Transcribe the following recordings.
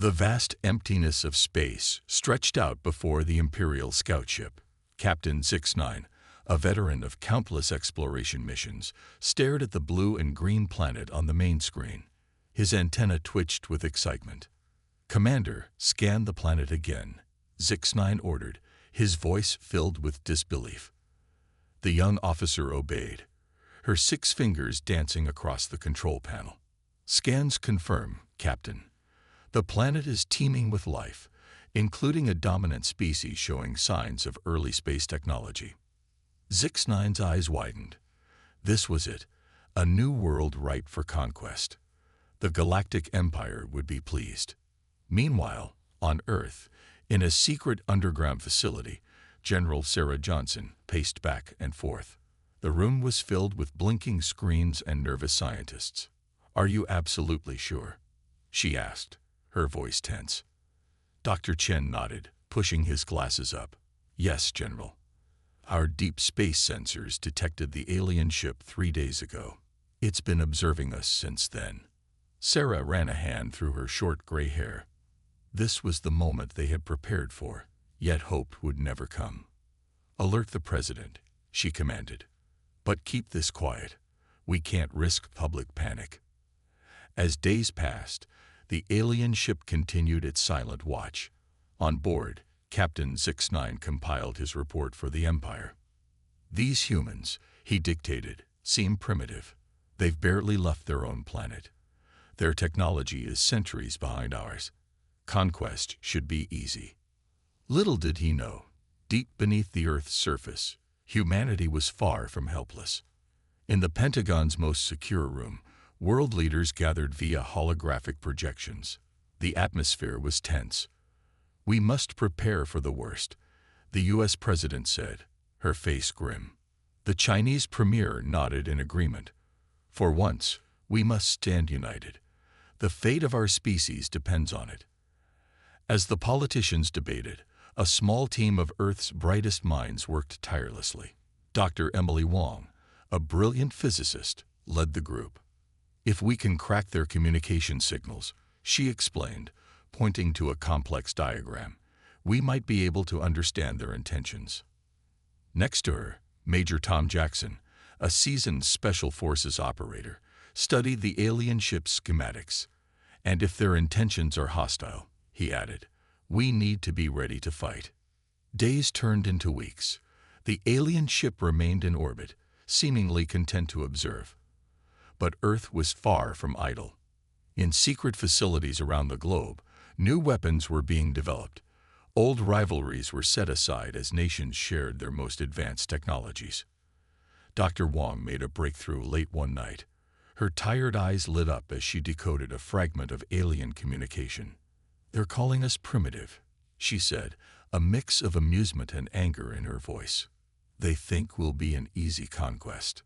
The vast emptiness of space stretched out before the Imperial scout ship. Captain 69, a veteran of countless exploration missions, stared at the blue and green planet on the main screen. His antenna twitched with excitement. "Commander, scan the planet again," 69 ordered, his voice filled with disbelief. The young officer obeyed, her 6 fingers dancing across the control panel. "Scans confirm, Captain. The planet is teeming with life, including a dominant species showing signs of early space technology." 69's eyes widened. This was it, a new world ripe for conquest. The Galactic Empire would be pleased. Meanwhile, on Earth, in a secret underground facility, General Sarah Johnson paced back and forth. The room was filled with blinking screens and nervous scientists. "Are you absolutely sure?" she asked, her voice tense. Dr. Chen nodded, pushing his glasses up. "Yes, General. Our deep space sensors detected the alien ship 3 days ago. It's been observing us since then." Sarah ran a hand through her short gray hair. This was the moment they had prepared for, yet hoped would never come. "Alert the President," she commanded. "But keep this quiet. We can't risk public panic." As days passed, the alien ship continued its silent watch. On board, Captain 69 compiled his report for the Empire. "These humans," he dictated, "seem primitive. They've barely left their own planet. Their technology is centuries behind ours. Conquest should be easy." Little did he know, deep beneath the Earth's surface, humanity was far from helpless. In the Pentagon's most secure room, world leaders gathered via holographic projections. The atmosphere was tense. "We must prepare for the worst," the U.S. President said, her face grim. The Chinese premier nodded in agreement. "For once, we must stand united. The fate of our species depends on it." As the politicians debated, a small team of Earth's brightest minds worked tirelessly. Dr. Emily Wong, a brilliant physicist, led the group. "If we can crack their communication signals," she explained, pointing to a complex diagram, "we might be able to understand their intentions." Next to her, Major Tom Jackson, a seasoned Special Forces operator, studied the alien ship's schematics. "And if their intentions are hostile," he added, "we need to be ready to fight." Days turned into weeks. The alien ship remained in orbit, seemingly content to observe. But Earth was far from idle. In secret facilities around the globe, new weapons were being developed. Old rivalries were set aside as nations shared their most advanced technologies. Dr. Wong made a breakthrough late one night. Her tired eyes lit up as she decoded a fragment of alien communication. "They're calling us primitive," she said, a mix of amusement and anger in her voice. "They think we'll be an easy conquest."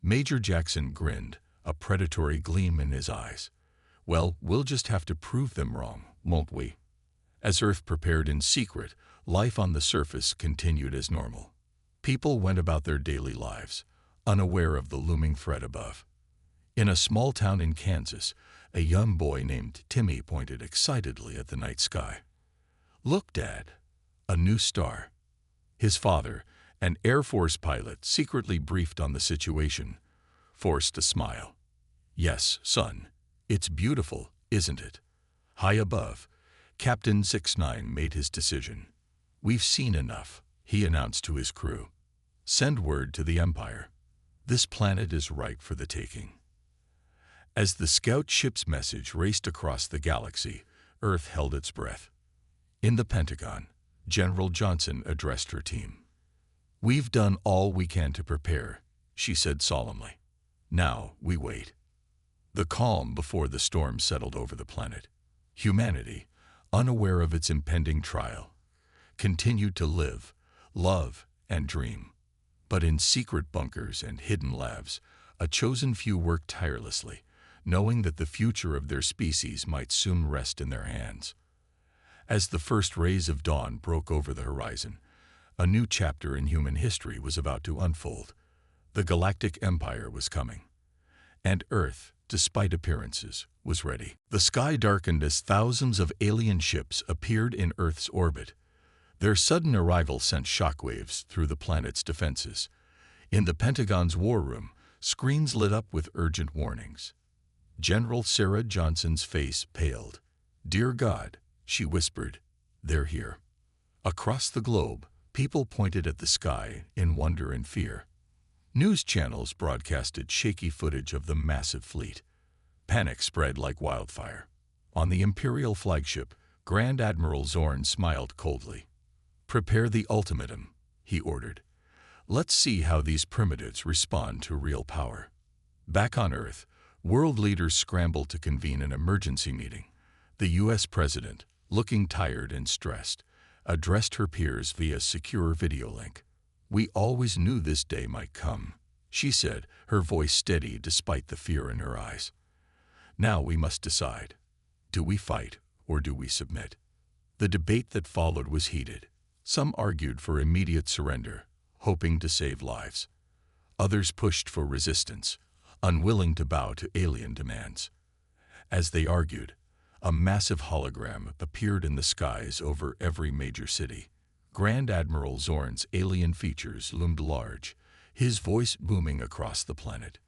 Major Jackson grinned, a predatory gleam in his eyes. "Well, we'll just have to prove them wrong, won't we?" As Earth prepared in secret, life on the surface continued as normal. People went about their daily lives, unaware of the looming threat above. In a small town in Kansas, a young boy named Timmy pointed excitedly at the night sky. "Look, Dad, a new star." His father, an Air Force pilot secretly briefed on the situation, forced a smile. "Yes, son, it's beautiful, isn't it?" High above, Captain 69 made his decision. "We've seen enough," he announced to his crew. "Send word to the Empire. This planet is ripe for the taking." As the scout ship's message raced across the galaxy, Earth held its breath. In the Pentagon, General Johnson addressed her team. "We've done all we can to prepare," she said solemnly. "Now we wait." The calm before the storm settled over the planet. Humanity, unaware of its impending trial, continued to live, love, and dream. But in secret bunkers and hidden labs, a chosen few worked tirelessly, knowing that the future of their species might soon rest in their hands. As the first rays of dawn broke over the horizon, a new chapter in human history was about to unfold. The Galactic Empire was coming. And Earth, despite appearances, was ready. The sky darkened as thousands of alien ships appeared in Earth's orbit. Their sudden arrival sent shockwaves through the planet's defenses. In the Pentagon's war room, screens lit up with urgent warnings. General Sarah Johnson's face paled. "Dear God," she whispered, "they're here." Across the globe, people pointed at the sky in wonder and fear. News channels broadcasted shaky footage of the massive fleet. Panic spread like wildfire. On the Imperial flagship, Grand Admiral Zorn smiled coldly. "Prepare the ultimatum," he ordered. "Let's see how these primitives respond to real power." Back on Earth, world leaders scrambled to convene an emergency meeting. The U.S. president, looking tired and stressed, addressed her peers via secure video link. "We always knew this day might come," she said, her voice steady despite the fear in her eyes. "Now we must decide. Do we fight or do we submit?" The debate that followed was heated. Some argued for immediate surrender, hoping to save lives. Others pushed for resistance, unwilling to bow to alien demands. As they argued, a massive hologram appeared in the skies over every major city. Grand Admiral Zorn's alien features loomed large, his voice booming across the planet.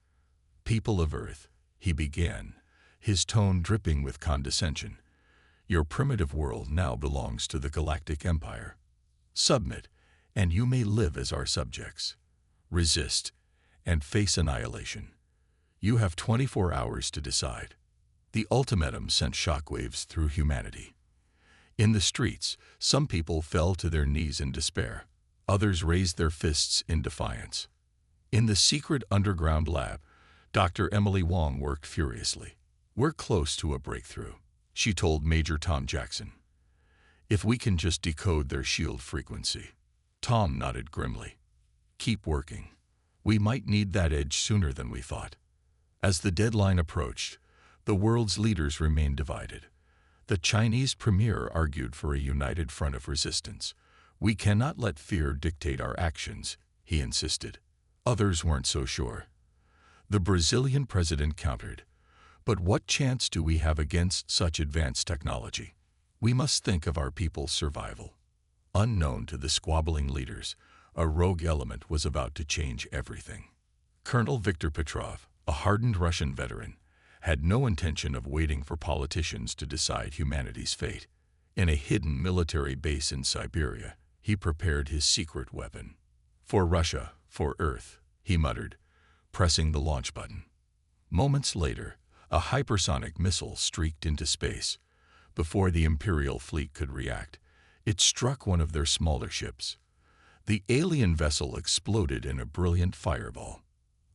"People of Earth," he began, his tone dripping with condescension, "your primitive world now belongs to the Galactic Empire. Submit, and you may live as our subjects. Resist, and face annihilation. You have 24 hours to decide." The ultimatum sent shockwaves through humanity. In the streets, some people fell to their knees in despair. Others raised their fists in defiance. In the secret underground lab, Dr. Emily Wong worked furiously. "We're close to a breakthrough," she told Major Tom Jackson. "If we can just decode their shield frequency." Tom nodded grimly. "Keep working. We might need that edge sooner than we thought." As the deadline approached, the world's leaders remained divided. The Chinese premier argued for a united front of resistance. "We cannot let fear dictate our actions," he insisted. Others weren't so sure. The Brazilian president countered, "But what chance do we have against such advanced technology? We must think of our people's survival." Unknown to the squabbling leaders, a rogue element was about to change everything. Colonel Viktor Petrov, a hardened Russian veteran, had no intention of waiting for politicians to decide humanity's fate. In a hidden military base in Siberia, he prepared his secret weapon. "For Russia, for Earth," he muttered, pressing the launch button. Moments later, a hypersonic missile streaked into space. Before the Imperial fleet could react, it struck one of their smaller ships. The alien vessel exploded in a brilliant fireball.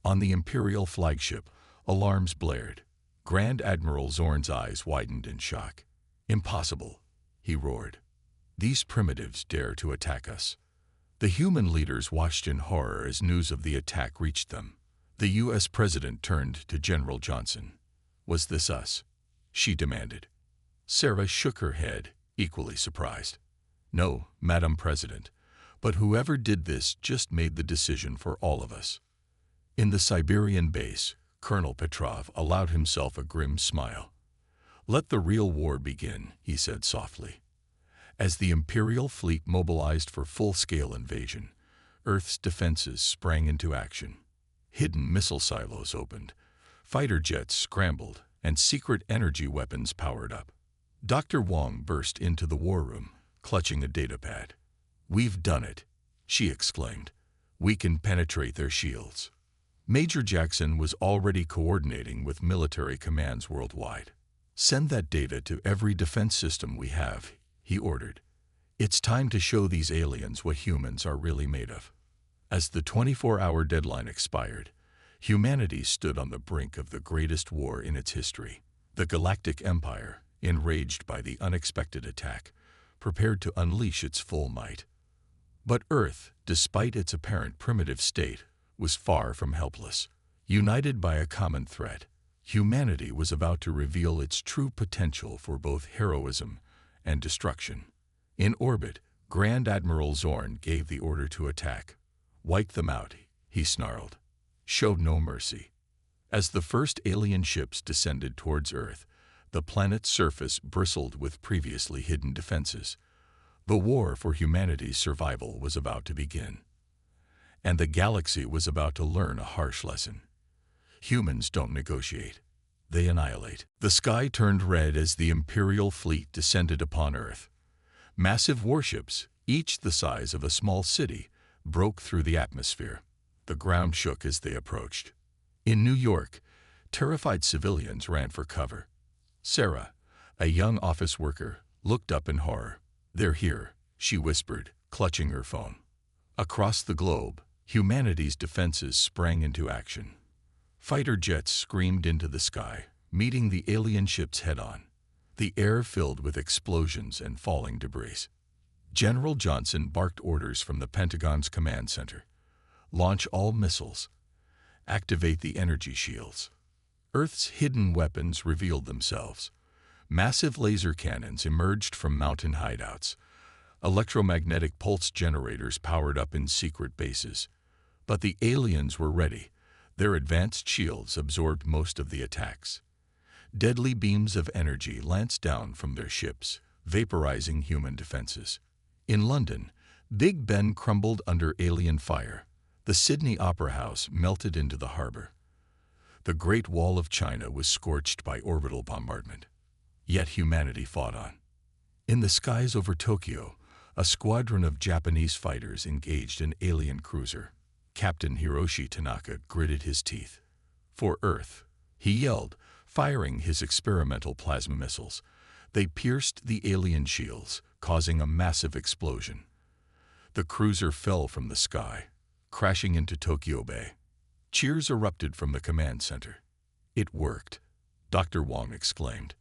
On the Imperial flagship, alarms blared. Grand Admiral Zorn's eyes widened in shock. "Impossible," he roared. "These primitives dare to attack us." The human leaders watched in horror as news of the attack reached them. The U.S. president turned to General Johnson. "Was this us?" she demanded. Sarah shook her head, equally surprised. "No, Madam President, but whoever did this just made the decision for all of us." In the Siberian base, Colonel Petrov allowed himself a grim smile. "Let the real war begin," he said softly. As the Imperial fleet mobilized for full-scale invasion, Earth's defenses sprang into action. Hidden missile silos opened, fighter jets scrambled, and secret energy weapons powered up. Dr. Wong burst into the war room, clutching a datapad. "We've done it," she exclaimed. "We can penetrate their shields." Major Jackson was already coordinating with military commands worldwide. "Send that data to every defense system we have," he ordered. "It's time to show these aliens what humans are really made of." As the 24-hour deadline expired, humanity stood on the brink of the greatest war in its history. The Galactic Empire, enraged by the unexpected attack, prepared to unleash its full might. But Earth, despite its apparent primitive state, was far from helpless. United by a common threat, humanity was about to reveal its true potential for both heroism and destruction. In orbit, Grand Admiral Zorn gave the order to attack. "Wipe them out," he snarled. "Show no mercy." As the first alien ships descended towards Earth, the planet's surface bristled with previously hidden defenses. The war for humanity's survival was about to begin. And the galaxy was about to learn a harsh lesson. Humans don't negotiate. They annihilate. The sky turned red as the Imperial fleet descended upon Earth. Massive warships, each the size of a small city, broke through the atmosphere. The ground shook as they approached. In New York, terrified civilians ran for cover. Sarah, a young office worker, looked up in horror. "They're here," she whispered, clutching her phone. Across the globe, humanity's defenses sprang into action. Fighter jets screamed into the sky, meeting the alien ships head-on. The air filled with explosions and falling debris. General Johnson barked orders from the Pentagon's command center. "Launch all missiles. Activate the energy shields." Earth's hidden weapons revealed themselves. Massive laser cannons emerged from mountain hideouts. Electromagnetic pulse generators powered up in secret bases. But the aliens were ready. Their advanced shields absorbed most of the attacks. Deadly beams of energy lanced down from their ships, vaporizing human defenses. In London, Big Ben crumbled under alien fire. The Sydney Opera House melted into the harbor. The Great Wall of China was scorched by orbital bombardment. Yet humanity fought on. In the skies over Tokyo, a squadron of Japanese fighters engaged an alien cruiser. Captain Hiroshi Tanaka gritted his teeth. "For Earth," he yelled, firing his experimental plasma missiles. They pierced the alien shields, causing a massive explosion. The cruiser fell from the sky, crashing into Tokyo Bay. Cheers erupted from the command center. "It worked," Dr. Wong exclaimed.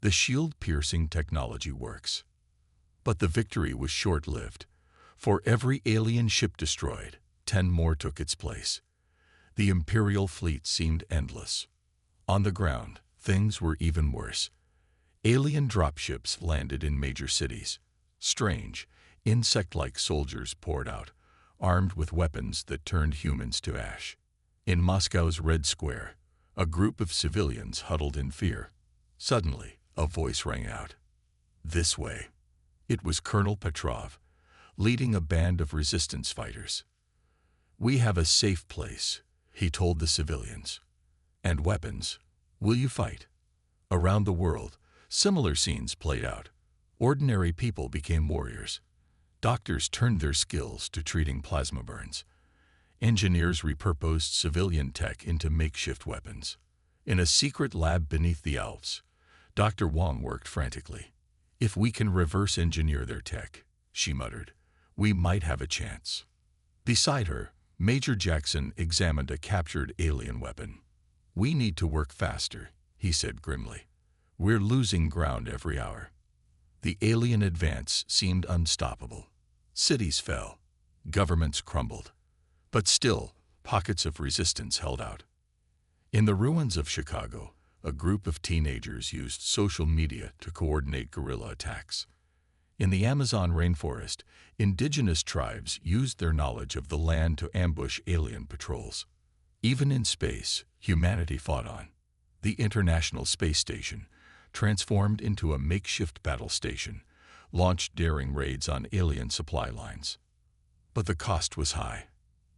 "The shield-piercing technology works." But the victory was short-lived. For every alien ship destroyed, 10 more took its place. The Imperial fleet seemed endless. On the ground, things were even worse. Alien dropships landed in major cities. Strange, insect-like soldiers poured out, armed with weapons that turned humans to ash. In Moscow's Red Square, a group of civilians huddled in fear. Suddenly, a voice rang out. "This way." It was Colonel Petrov, leading a band of resistance fighters. "We have a safe place," he told the civilians. "And weapons. Will you fight?" Around the world, similar scenes played out. Ordinary people became warriors. Doctors turned their skills to treating plasma burns. Engineers repurposed civilian tech into makeshift weapons. In a secret lab beneath the Alps, Dr. Wong worked frantically. "If we can reverse engineer their tech," she muttered, "we might have a chance." Beside her, Major Jackson examined a captured alien weapon. "We need to work faster," he said grimly. "We're losing ground every hour." The alien advance seemed unstoppable. Cities fell. Governments crumbled. But still, pockets of resistance held out. In the ruins of Chicago, a group of teenagers used social media to coordinate guerrilla attacks. In the Amazon rainforest, indigenous tribes used their knowledge of the land to ambush alien patrols. Even in space, humanity fought on. The International Space Station, transformed into a makeshift battle station, launched daring raids on alien supply lines. But the cost was high.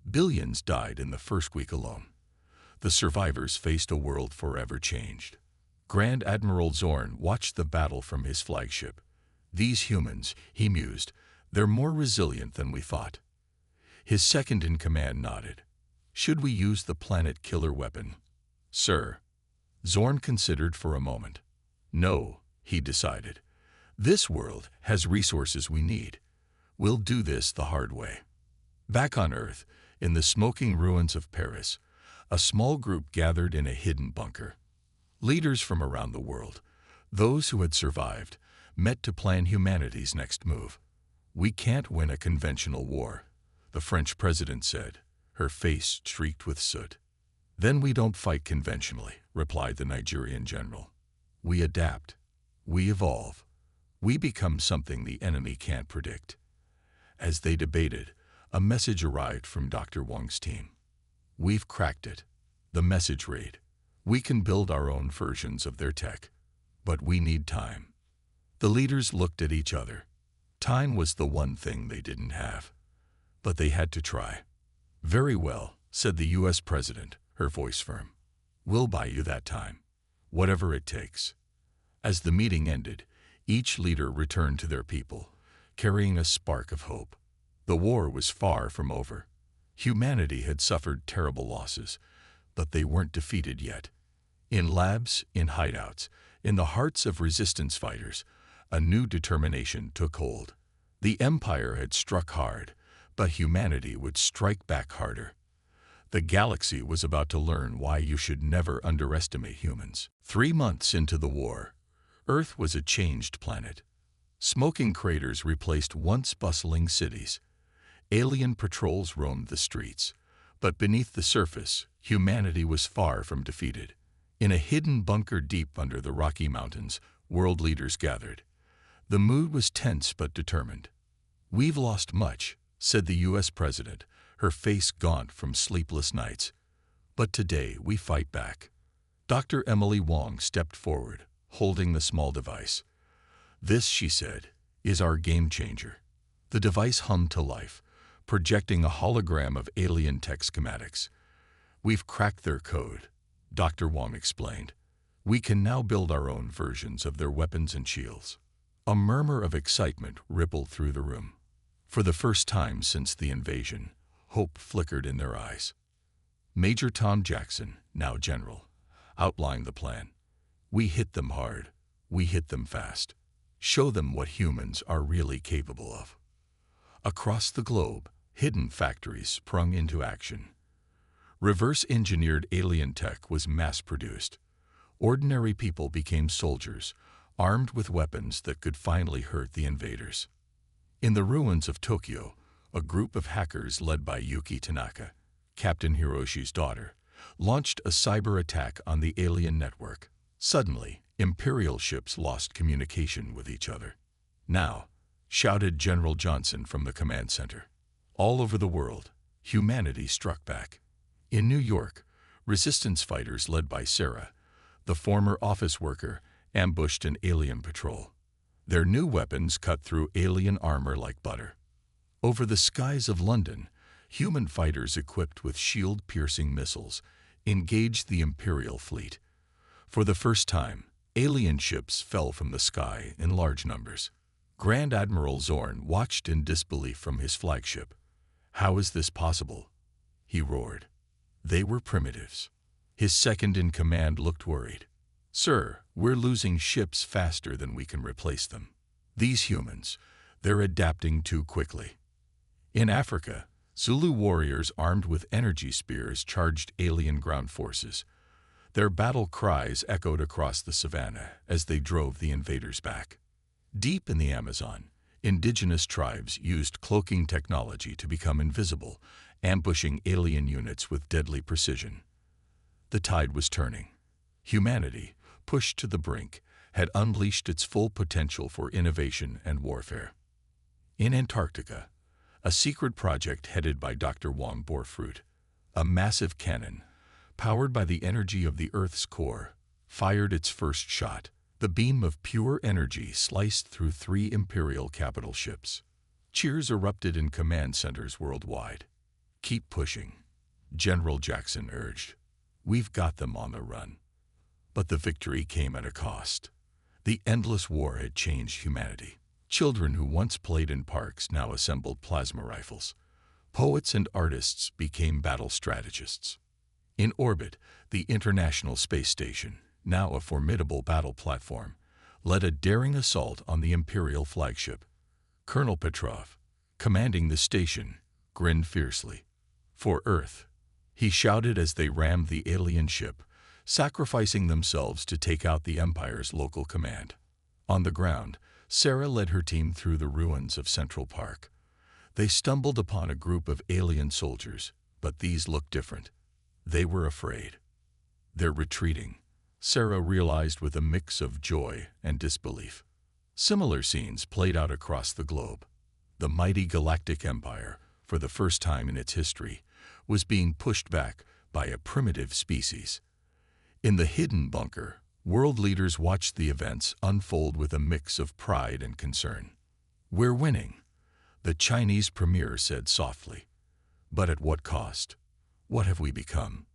Billions died in the first week alone. The survivors faced a world forever changed. Grand Admiral Zorn watched the battle from his flagship. "These humans," he mused, "they're more resilient than we thought." His second-in-command nodded. "Should we use the planet-killer weapon?" "Sir." Zorn considered for a moment. "No," he decided. "This world has resources we need. We'll do this the hard way." Back on Earth, in the smoking ruins of Paris, a small group gathered in a hidden bunker. Leaders from around the world, those who had survived, met to plan humanity's next move. "We can't win a conventional war," the French president said, her face streaked with soot. "Then we don't fight conventionally," replied the Nigerian general. "We adapt. We evolve. We become something the enemy can't predict." As they debated, a message arrived from Dr. Wong's team. "We've cracked it." The message read, We can build our own versions of their tech, but we need time. The leaders looked at each other. Time was the one thing they didn't have, but they had to try. "Very well," said the U.S. President, her voice firm. "We'll buy you that time, whatever it takes." As the meeting ended, each leader returned to their people, carrying a spark of hope. The war was far from over. Humanity had suffered terrible losses, but they weren't defeated yet. In labs, in hideouts, in the hearts of resistance fighters, a new determination took hold. The Empire had struck hard, but humanity would strike back harder. The galaxy was about to learn why you should never underestimate humans. 3 months into the war, Earth was a changed planet. Smoking craters replaced once bustling cities. Alien patrols roamed the streets, but beneath the surface, humanity was far from defeated. In a hidden bunker deep under the Rocky Mountains, world leaders gathered. The mood was tense but determined. "We've lost much," said the U.S. President, her face gaunt from sleepless nights. "But today we fight back." Dr. Emily Wong stepped forward, holding the small device. "This," she said, "is our game changer." The device hummed to life, projecting a hologram of alien tech schematics. "We've cracked their code," Dr. Wong explained. "We can now build our own versions of their weapons and shields." A murmur of excitement rippled through the room. For the first time since the invasion, hope flickered in their eyes. Major Tom Jackson, now General, outlined the plan. "We hit them hard. We hit them fast. Show them what humans are really capable of." Across the globe, hidden factories sprung into action. Reverse-engineered alien tech was mass-produced. Ordinary people became soldiers, armed with weapons that could finally hurt the invaders. In the ruins of Tokyo, a group of hackers led by Yuki Tanaka, Captain Hiroshi's daughter, launched a cyber attack on the alien network. Suddenly, Imperial ships lost communication with each other. "Now," shouted General Johnson from the command center. All over the world, humanity struck back. In New York, resistance fighters led by Sarah, the former office worker, ambushed an alien patrol. Their new weapons cut through alien armor like butter. Over the skies of London, human fighters equipped with shield-piercing missiles engaged the Imperial fleet. For the first time, alien ships fell from the sky in large numbers. Grand Admiral Zorn watched in disbelief from his flagship. "How is this possible?" he roared. "They were primitives." His second-in-command looked worried. "Sir, we're losing ships faster than we can replace them. These humans, they're adapting too quickly." In Africa, Zulu warriors armed with energy spears charged alien ground forces. Their battle cries echoed across the savannah as they drove the invaders back. Deep in the Amazon, indigenous tribes used cloaking technology to become invisible, ambushing alien units with deadly precision. The tide was turning. Humanity, pushed to the brink, had unleashed its full potential for innovation and warfare. In Antarctica, a secret project headed by Dr. Wong bore fruit. A massive cannon, powered by the energy of the Earth's core, fired its first shot. The beam of pure energy sliced through 3 Imperial capital ships. Cheers erupted in command centers worldwide. "Keep pushing," General Jackson urged. "We've got them on the run." But the victory came at a cost. The endless war had changed humanity. Children who once played in parks now assembled plasma rifles. Poets and artists became battle strategists. In orbit, the International Space Station, now a formidable battle platform, led a daring assault on the Imperial flagship. Colonel Petrov, commanding the station, grinned fiercely. "For Earth," he shouted as they rammed the alien ship, sacrificing themselves to take out the Empire's local command. On the ground, Sarah led her team through the ruins of Central Park. They stumbled upon a group of alien soldiers, but these looked different. They were afraid. "They're retreating," Sarah realized with a mix of joy and disbelief. Similar scenes played out across the globe. The mighty Galactic Empire, for the first time in its history, was being pushed back by a primitive species. In the hidden bunker, world leaders watched the events unfold with a mix of pride and concern. "We're winning," the Chinese premier said softly. "But at what cost? What have we become?"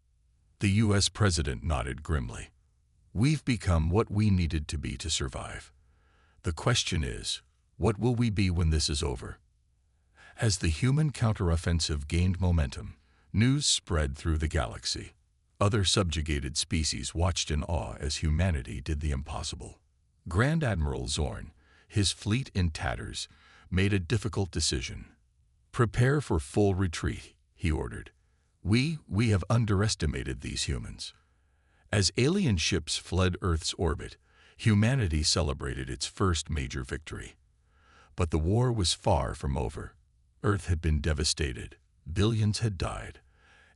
The U.S. president nodded grimly. "We've become what we needed to be to survive. The question is, what will we be when this is over?" As the human counteroffensive gained momentum, news spread through the galaxy. Other subjugated species watched in awe as humanity did the impossible. Grand Admiral Zorn, his fleet in tatters, made a difficult decision. "Prepare for full retreat," he ordered. We have underestimated these humans." As alien ships fled Earth's orbit, humanity celebrated its first major victory. But the war was far from over. Earth had been devastated, billions had died,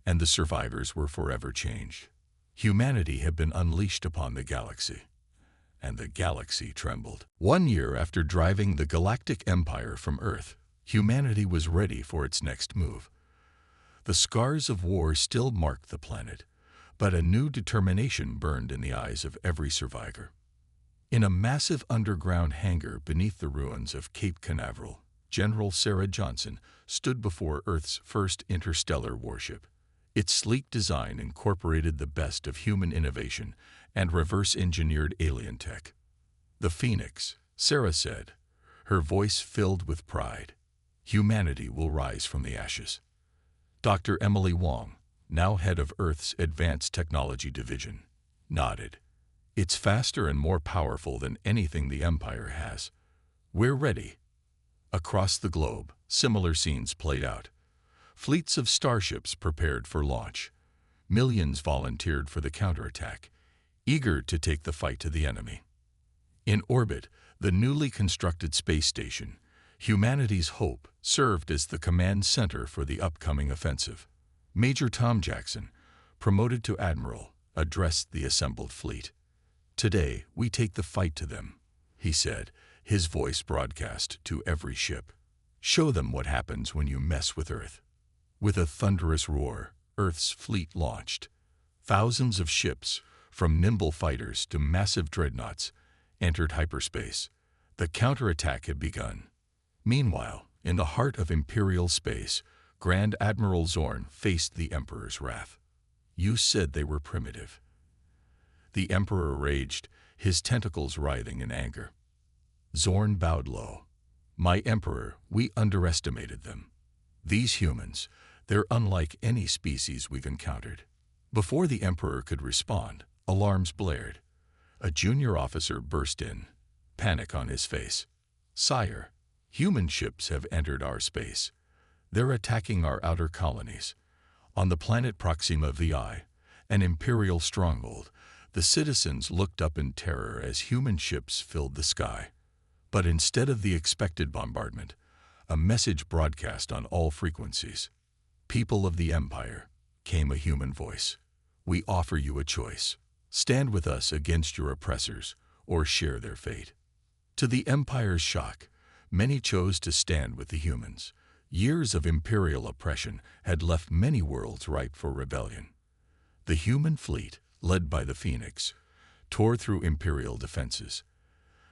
and the survivors were forever changed. Humanity had been unleashed upon the galaxy, and the galaxy trembled. 1 year after driving the Galactic Empire from Earth, humanity was ready for its next move. The scars of war still marked the planet, but a new determination burned in the eyes of every survivor. In a massive underground hangar beneath the ruins of Cape Canaveral, General Sarah Johnson stood before Earth's first interstellar warship. Its sleek design incorporated the best of human innovation and reverse-engineered alien tech. "The Phoenix," Sarah said, her voice filled with pride. "Humanity will rise from the ashes." Dr. Emily Wong, now head of Earth's Advanced Technology Division, nodded. "It's faster and more powerful than anything the Empire has. We're ready." Across the globe, similar scenes played out. Fleets of starships prepared for launch. Millions volunteered for the counterattack, eager to take the fight to the enemy. In orbit, the newly constructed space station, humanity's hope, served as the command center for the upcoming offensive. Major Tom Jackson, promoted to admiral, addressed the assembled fleet. "Today, we take the fight to them," he said, his voice broadcast to every ship. "Show them what happens when you mess with Earth." With a thunderous roar, Earth's fleet launched. Thousands of ships, from nimble fighters to massive dreadnoughts, entered hyperspace. The counterattack had begun. Meanwhile, in the heart of Imperial space, Grand Admiral Zorn faced the Emperor's wrath. "You said they were primitive." The Emperor raged, his tentacles writhing in anger. Zorn bowed low. "My Emperor, we underestimated them. These humans, they're unlike any species we've encountered." Before the Emperor could respond, alarms blared. A junior officer burst in, panic on his face. "Sire, human ships have entered our space. They're attacking our outer colonies. On the planet Proxima VI, an Imperial stronghold, the citizens looked up in terror as human ships filled the sky. But instead of the expected bombardment, a message broadcast on all frequencies. "People of the Empire," came a human voice. "We offer you a choice. Stand with us against your oppressors, or share their fate." To the Empire's shock, many chose to stand with the humans. Years of Imperial oppression had left many worlds ripe for rebellion. The human fleet, led by the Phoenix, tore through Imperial defenses.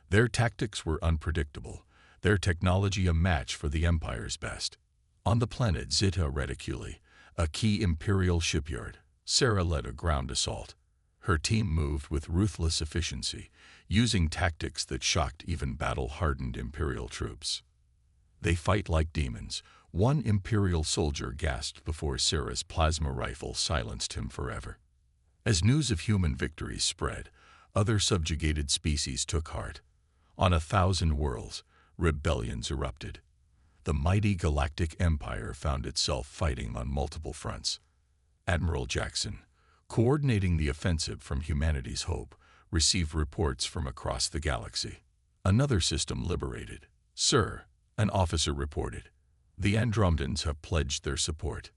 Their tactics were unpredictable, their technology a match for the Empire's best. On the planet Zeta Reticuli, a key Imperial shipyard, Sarah led a ground assault. Her team moved with ruthless efficiency, using tactics that shocked even battle-hardened Imperial troops. "They fight like demons," one Imperial soldier gasped before Sarah's plasma rifle silenced him forever. As news of human victories spread, other subjugated species took heart. On 1,000 worlds, rebellions erupted. The mighty Galactic Empire found itself fighting on multiple fronts. Admiral Jackson, coordinating the offensive from humanity's hope, received reports from across the galaxy. "Another system liberated. Sir," an officer reported. "The Andromedans have pledged their support."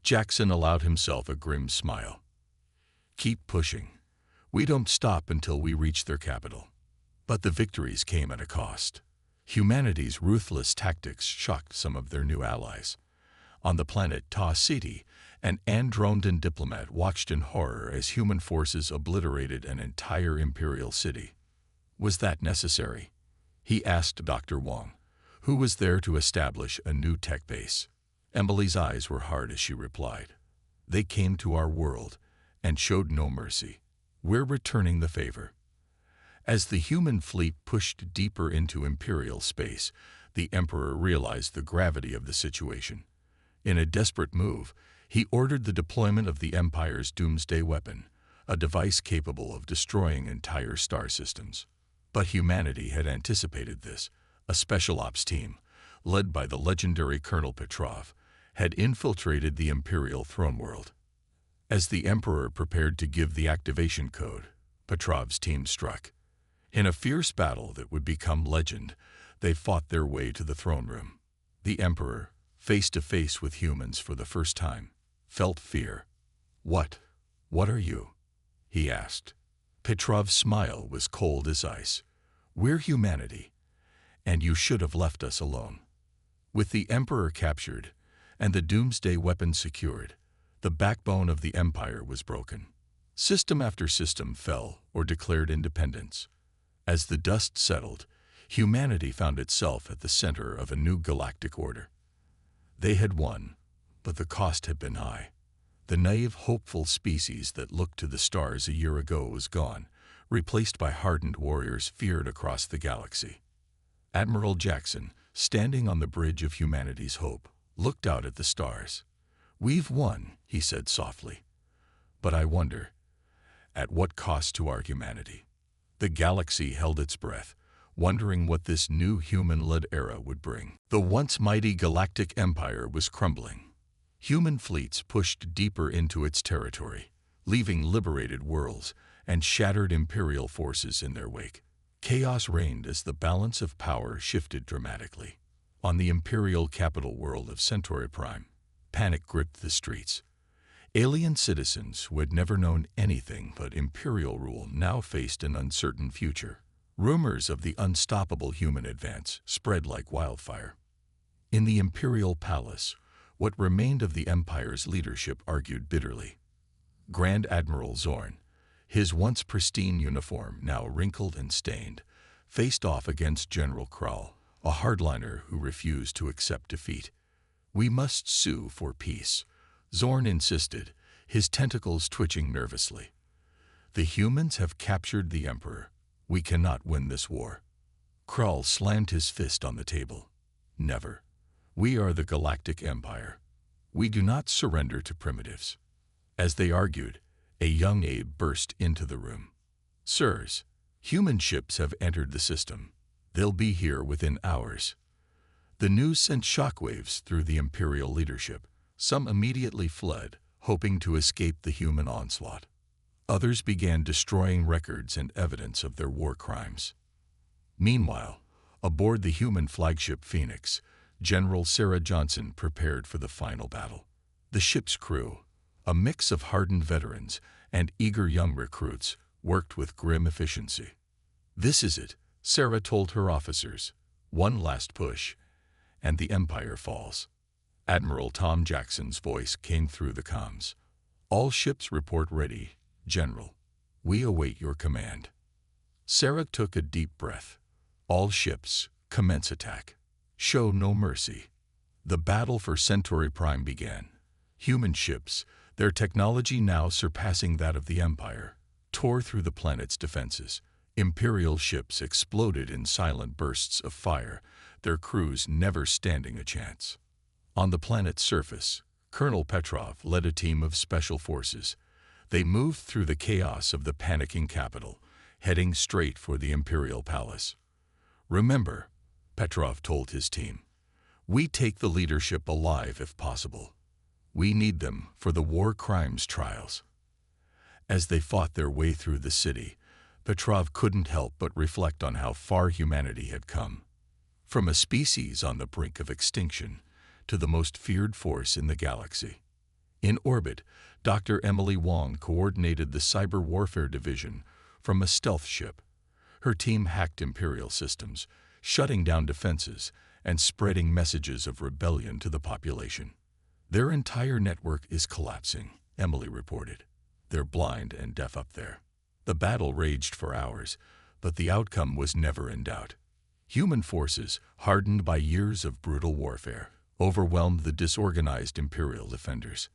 Jackson allowed himself a grim smile. "Keep pushing. We don't stop until we reach their capital." But the victories came at a cost. Humanity's ruthless tactics shocked some of their new allies. On the planet Ta Ceti, An Andromedan diplomat watched in horror as human forces obliterated an entire imperial city. Was that necessary? He asked Dr. Wong, who was there to establish a new tech base. Emily's eyes were hard as she replied. They came to our world and showed no mercy. We're returning the favor. As the human fleet pushed deeper into imperial space, the Emperor realized the gravity of the situation. In a desperate move, he ordered the deployment of the Empire's doomsday weapon, a device capable of destroying entire star systems. But humanity had anticipated this. A special ops team, led by the legendary Colonel Petrov, had infiltrated the Imperial throne world. As the Emperor prepared to give the activation code, Petrov's team struck. In a fierce battle that would become legend, they fought their way to the throne room. The Emperor, face to face with humans for the first time, felt fear. What are you?" he asked. Petrov's smile was cold as ice. "We're humanity, and you should have left us alone." With the Emperor captured and the doomsday weapon secured, the backbone of the Empire was broken. System after system fell or declared independence. As the dust settled, humanity found itself at the center of a new galactic order. They had won, but the cost had been high. The naive, hopeful species that looked to the stars a year ago was gone, replaced by hardened warriors feared across the galaxy. Admiral Jackson, standing on the bridge of humanity's hope, looked out at the stars. "We've won," he said softly. "But I wonder, at what cost to our humanity?" The galaxy held its breath, wondering what this new human-led era would bring. The once mighty Galactic Empire was crumbling. Human fleets pushed deeper into its territory, leaving liberated worlds and shattered imperial forces in their wake. Chaos reigned as the balance of power shifted dramatically. On the imperial capital world of Centauri Prime, panic gripped the streets. Alien citizens who had never known anything but imperial rule now faced an uncertain future. Rumors of the unstoppable human advance spread like wildfire. In the imperial palace, what remained of the Empire's leadership argued bitterly. Grand Admiral Zorn, his once pristine uniform now wrinkled and stained, faced off against General Kral, a hardliner who refused to accept defeat. "We must sue for peace," Zorn insisted, his tentacles twitching nervously. "The humans have captured the Emperor. We cannot win this war." Kral slammed his fist on the table. "Never. We are the Galactic Empire. We do not surrender to primitives." As they argued, a young Abe burst into the room. "Sirs, human ships have entered the system. They'll be here within hours." The news sent shockwaves through the Imperial leadership. Some immediately fled, hoping to escape the human onslaught. Others began destroying records and evidence of their war crimes. Meanwhile, aboard the human flagship Phoenix, General Sarah Johnson prepared for the final battle. The ship's crew, a mix of hardened veterans and eager young recruits, worked with grim efficiency. "This is it," Sarah told her officers. "One last push, and the Empire falls." Admiral Tom Jackson's voice came through the comms. "All ships report ready, General. We await your command." Sarah took a deep breath. "All ships, commence attack. Show no mercy." The battle for Centauri Prime began. Human ships, their technology now surpassing that of the Empire, tore through the planet's defenses. Imperial ships exploded in silent bursts of fire, their crews never standing a chance. On the planet's surface, Colonel Petrov led a team of special forces. They moved through the chaos of the panicking capital, heading straight for the Imperial Palace. "Remember," Petrov told his team, "we take the leadership alive if possible. We need them for the war crimes trials." As they fought their way through the city, Petrov couldn't help but reflect on how far humanity had come. From a species on the brink of extinction to the most feared force in the galaxy. In orbit, Dr. Emily Wong coordinated the Cyber Warfare Division from a stealth ship. Her team hacked Imperial systems, shutting down defenses and spreading messages of rebellion to the population. Their entire network is collapsing, Emily reported. They're blind and deaf up there. The battle raged for hours, but the outcome was never in doubt. Human forces, hardened by years of brutal warfare, overwhelmed the disorganized Imperial defenders.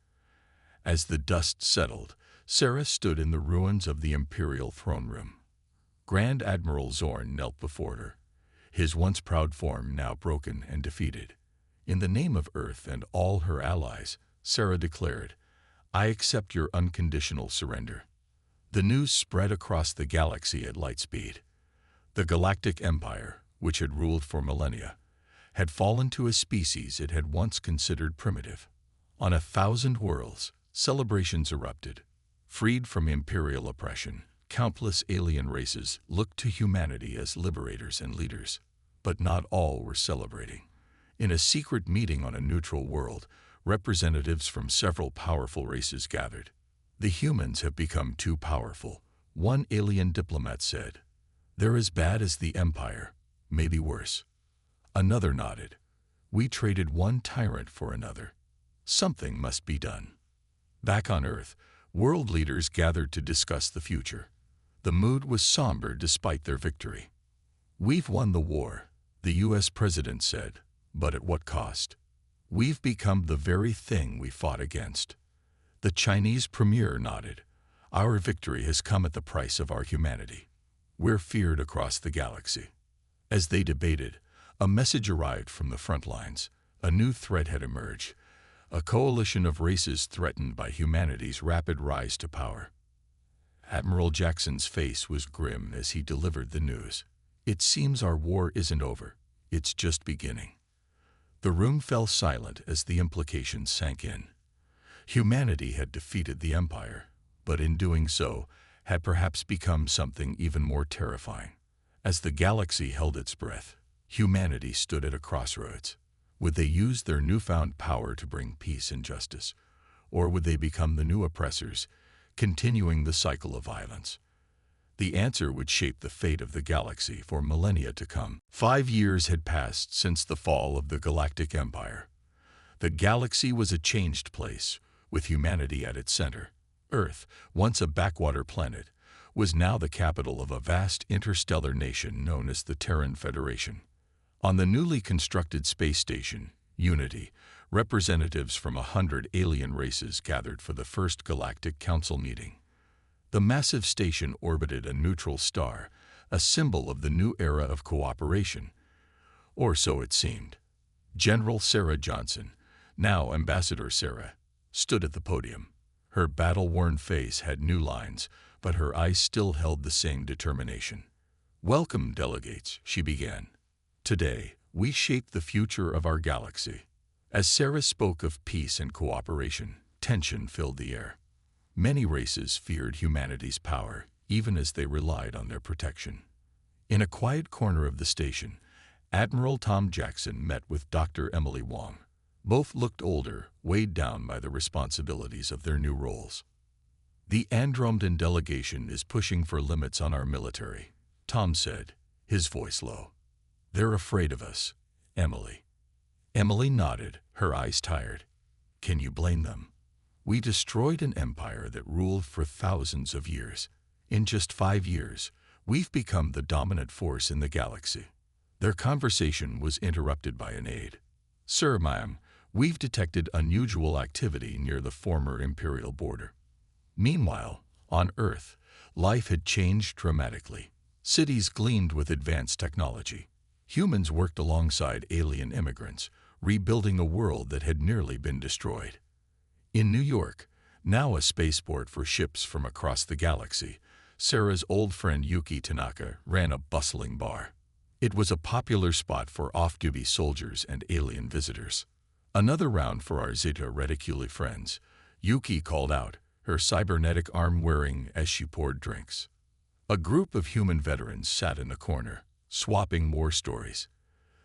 As the dust settled, Sarah stood in the ruins of the Imperial throne room. Grand Admiral Zorn knelt before her, his once proud form now broken and defeated. In the name of Earth and all her allies, Sarah declared, "I accept your unconditional surrender." The news spread across the galaxy at light speed. The Galactic Empire, which had ruled for millennia, had fallen to a species it had once considered primitive. On 1,000 worlds, celebrations erupted. Freed from imperial oppression, countless alien races looked to humanity as liberators and leaders. But not all were celebrating. In a secret meeting on a neutral world, representatives from several powerful races gathered. "The humans have become too powerful," one alien diplomat said. "They're as bad as the Empire, maybe worse." Another nodded. "We traded one tyrant for another. Something must be done." Back on Earth, world leaders gathered to discuss the future. The mood was somber despite their victory. "We've won the war," the U.S. president said, "but at what cost? We've become the very thing we fought against." The Chinese premier nodded. "Our victory has come at the price of our humanity. We're feared across the galaxy." As they debated, a message arrived from the front lines. A new threat had emerged, a coalition of races threatened by humanity's rapid rise to power. Admiral Jackson's face was grim as he delivered the news. "It seems our war isn't over. It's just beginning." The room fell silent as the implications sank in. Humanity had defeated the Empire, but in doing so, had perhaps become something even more terrifying. As the galaxy held its breath, humanity stood at a crossroads. Would they use their newfound power to bring peace and justice, or would they become the new oppressors, continuing the cycle of violence? The answer would shape the fate of the galaxy for millennia to come. 5 years had passed since the fall of the Galactic Empire. The galaxy was a changed place, with humanity at its center. Earth, once a backwater planet, was now the capital of a vast interstellar nation known as the Terran Federation. On the newly constructed space station, Unity, representatives from 100 alien races gathered for the first Galactic Council meeting. The massive station orbited a neutral star, a symbol of the new era of cooperation. Or so it seemed. General Sarah Johnson, now Ambassador Sarah, stood at the podium. Her battle-worn face had new lines, but her eyes still held the same determination. "Welcome, delegates," she began. "Today, we shape the future of our galaxy." As Sarah spoke of peace and cooperation, tension filled the air. Many races feared humanity's power, even as they relied on their protection. In a quiet corner of the station, Admiral Tom Jackson met with Dr. Emily Wong. Both looked older, weighed down by the responsibilities of their new roles. "The Andromedan delegation is pushing for limits on our military," Tom said, his voice low. "They're afraid of us, Emily." Emily nodded, her eyes tired. "Can you blame them? We destroyed an empire that ruled for thousands of years. In just 5 years, we've become the dominant force in the galaxy." Their conversation was interrupted by an aide. "Sir, ma'am, we've detected unusual activity near the former Imperial border." Meanwhile, on Earth, life had changed dramatically. Cities gleamed with advanced technology. Humans worked alongside alien immigrants, rebuilding a world that had nearly been destroyed. In New York, now a spaceport for ships from across the galaxy, Sarah's old friend Yuki Tanaka ran a bustling bar. It was a popular spot for off-duty soldiers and alien visitors. "Another round for our Zeta Reticuli friends," Yuki called out, her cybernetic arm whirring as she poured drinks. A group of human veterans sat in a corner, swapping war stories.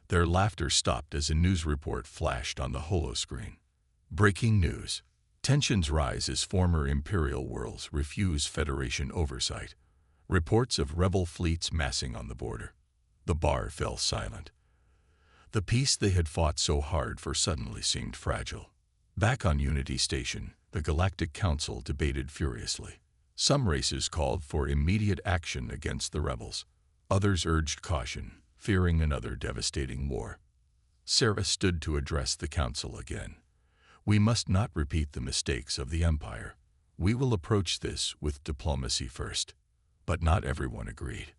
Their laughter stopped as a news report flashed on the holoscreen. Breaking news. Tensions rise as former Imperial worlds refuse Federation oversight. Reports of rebel fleets massing on the border. The bar fell silent. The peace they had fought so hard for suddenly seemed fragile. Back on Unity Station, the Galactic Council debated furiously. Some races called for immediate action against the rebels. Others urged caution, fearing another devastating war. Sarah stood to address the council again. We must not repeat the mistakes of the Empire. We will approach this with diplomacy first. But not everyone agreed.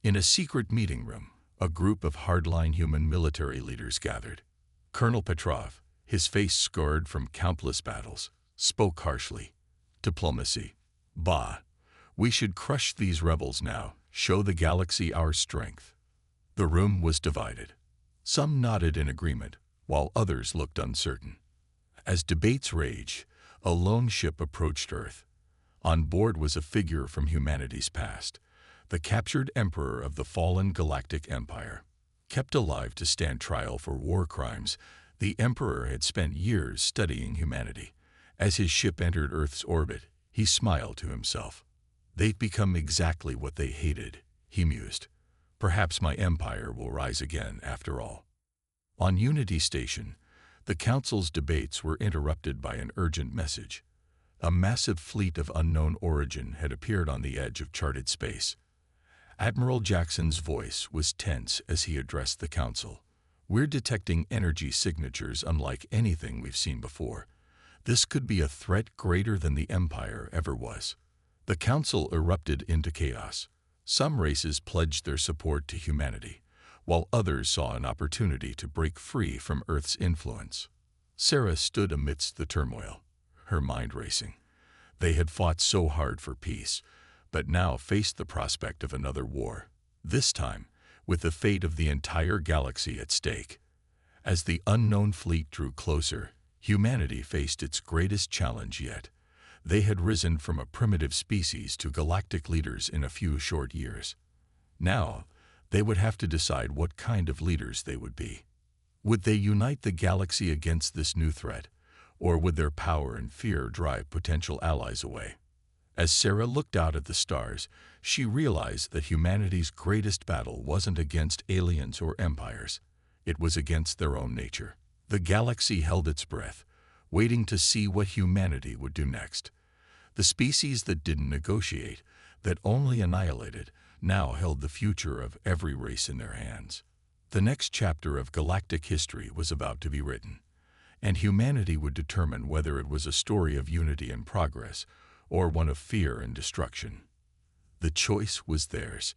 In a secret meeting room, a group of hardline human military leaders gathered. Colonel Petrov, his face scarred from countless battles, spoke harshly. Diplomacy. Bah! We should crush these rebels now, show the galaxy our strength. The room was divided. Some nodded in agreement, while others looked uncertain. As debates raged, a lone ship approached Earth. On board was a figure from humanity's past, the captured emperor of the fallen Galactic Empire. Kept alive to stand trial for war crimes, the emperor had spent years studying humanity. As his ship entered Earth's orbit, he smiled to himself. They've become exactly what they hated, he mused. Perhaps my empire will rise again after all. On Unity Station, the council's debates were interrupted by an urgent message. A massive fleet of unknown origin had appeared on the edge of charted space. Admiral Jackson's voice was tense as he addressed the council. We're detecting energy signatures unlike anything we've seen before. This could be a threat greater than the Empire ever was. The council erupted into chaos. Some races pledged their support to humanity, while others saw an opportunity to break free from Earth's influence. Sarah stood amidst the turmoil, her mind racing. They had fought so hard for peace, but now faced the prospect of another war, this time with the fate of the entire galaxy at stake. As the unknown fleet drew closer, humanity faced its greatest challenge yet. They had risen from a primitive species to galactic leaders in a few short years. Now, they would have to decide what kind of leaders they would be. Would they unite the galaxy against this new threat, or would their power and fear drive potential allies away? As Sarah looked out at the stars, she realized that humanity's greatest battle wasn't against aliens or empires. It was against their own nature. The galaxy held its breath, waiting to see what humanity would do next. The species that didn't negotiate, that only annihilated, now held the future of every race in their hands. The next chapter of galactic history was about to be written, and humanity would determine whether it was a story of unity and progress, or one of fear and destruction. The choice was theirs.